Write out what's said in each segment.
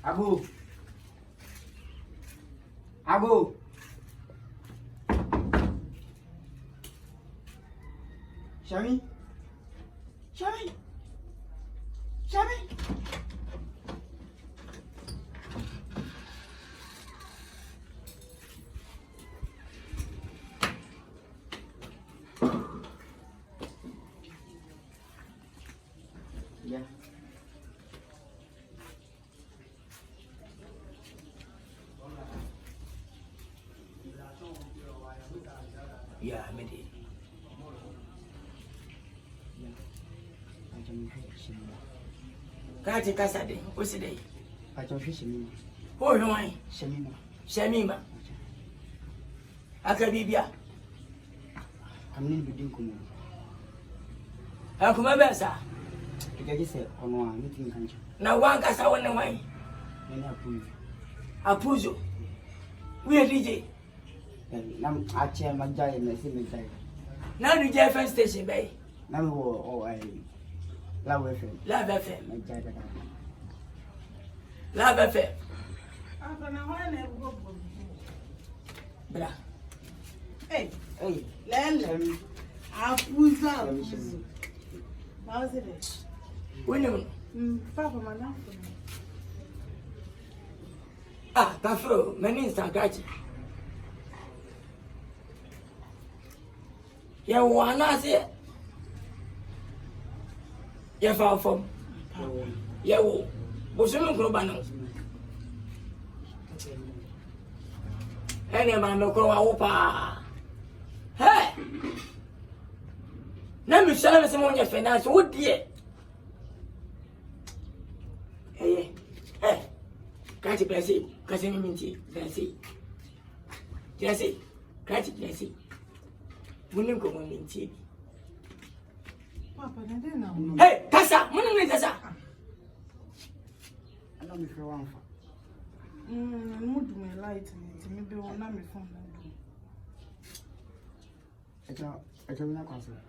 Abu. Abu. Shami. Shami. Shami. Yeah. Yeah, I made it. Kati kasade, what's it? I don't fish me. Oh, no, I. Shamima. Shamima. Akabibia. I'm not being cool. How come I besa? I just said, on one meeting country. Now one cassa one away. Then I approve. Apuzo. We are DJ. Now I chair my giant and I see my giant. Now the JFN station bay. Now oh I love FM. Love FM. My giant. Love FM. Bra. Hey, Hey, Lele. Apuza. How's it? William. Papa, my love. Ah, Kafro, my name is Tankachi. Ya wana se. Ya fa fom. Ya wo. Bosono kro ba no. Ene ma me kro wa wo pa. Hey. Na mi shala se mo nya finance wo die. Eh. Kati plasi, kasi mi minti, plasi. Plasi. Kati plasi. Munim ko mo minti. Papa, na den na. Hey, kasa, munim ni kasa. I know me for one. Mood me light me be on na me phone na do. I don't know concern.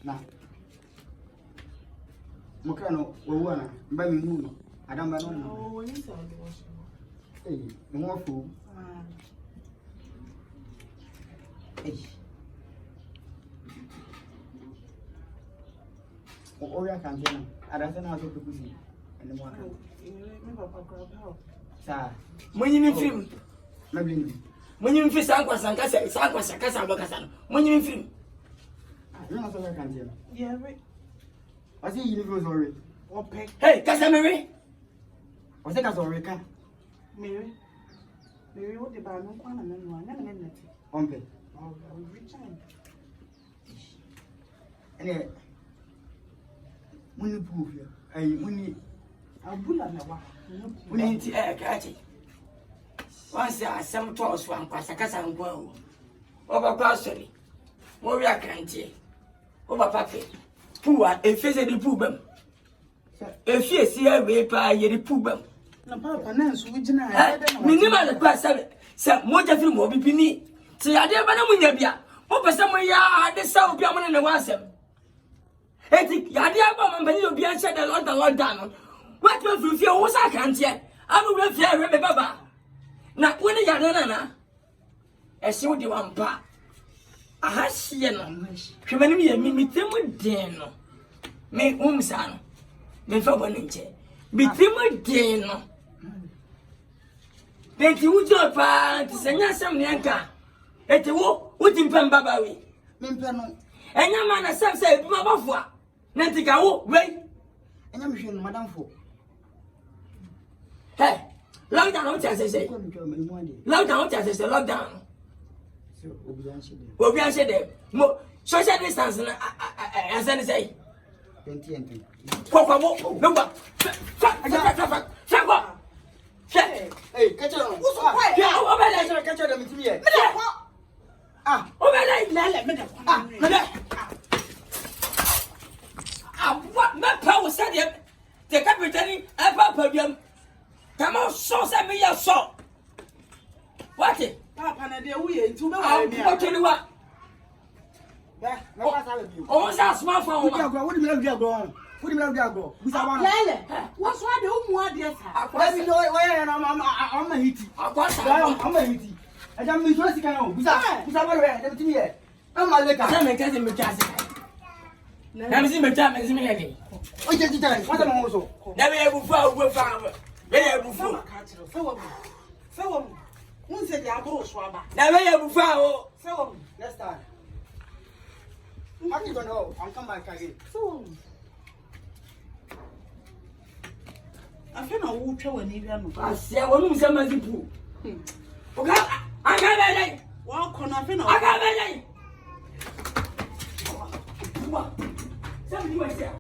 Nah. Mokano, Wawana, by me moon. I don't know. Oh, when you saw the washing. Hey, more food. Hey. Oh, I can't tell. I don't know how to put it in the water. Me papa grab help. Sir, Munyi mi film. maybe. Munyi mi film sankwa kasa bakasa. Munyi mi film. You know, so I can't tell. Yeah, right. I see you go sorry. Ope. Hey, kasa Mary. I say that's already can. Mary. Mary, what the bar no kwana na no na na na. Ompe. Oh, I will reach out. And when you prove here, when you Abula na wa. Munyi kati. Once some toss one kwasa kasa ngwa. Oba kwasori. Mo wi akrantie. Oba pape. Puwa efese di pubam. Efie si awe pa ye di pubam. Na papa na nso wugina Eh, minima le kwa sabe. Se moja film obi bini. Ti ade ba na munya bia. Mo pese mo ya ade sa obi amana ne wasem. Eti ade aba mo mbani obi an shede lockdown. What we feel wo sa krantie. Abu we fie we baba. Na woni ya na. Ese wo di wampa. Aha hye no. Hwemani mi mitemu den no. Me umsa no. Me fa bone nche. Mitemu den no. Denti wujo pa ti senya sam ne anka. Eti wo timpa mbaba we. mempe no. Enya ma na sam say bi mabafo a. Na ntika wo we. Enya me hwe no madam fo. Hey, lockdown what you say? Ko mi twa me mu ade. Lockdown what you say? Lockdown. So obi an shede. Obi an say dem. Mo social distance na asani say. 20 Kokwa mo. No ba. Fa. Hey, catch on. What's up? Yeah, obele. Catch on me here. Ah, obele. Lele me da. What my power said him? The captain, I papa him. Come on, so send me your song. What it? Papa na de wo ye ntu be I'll wa me. go to the what? Me pasa we bi. O sa smart phone Udi agro, wodi me udi agro. Wodi me udi agro. Busa ba no. Lele. What's why the umu ade sa? Wa bi no we na ma hiti. Akwasa. Ma hiti. Aja mi so sika no. Busa ba we, dem timi ye. E ma leka. Sa me kaze me kaze. Na me si me ta me si me yake. O je ti tare, wata mo so. Na me ebufu a ubufa. Me ebufu. Say what? Who said the agro swaba? Na me ebufu a o. Say what? Next time. I'm going to I'm come back again. So I feel no wutre wani bia no. Asia wonu se mazipu. Oga, aka be dey. Wa kono I feel no. Aka be dey. Wa. Some do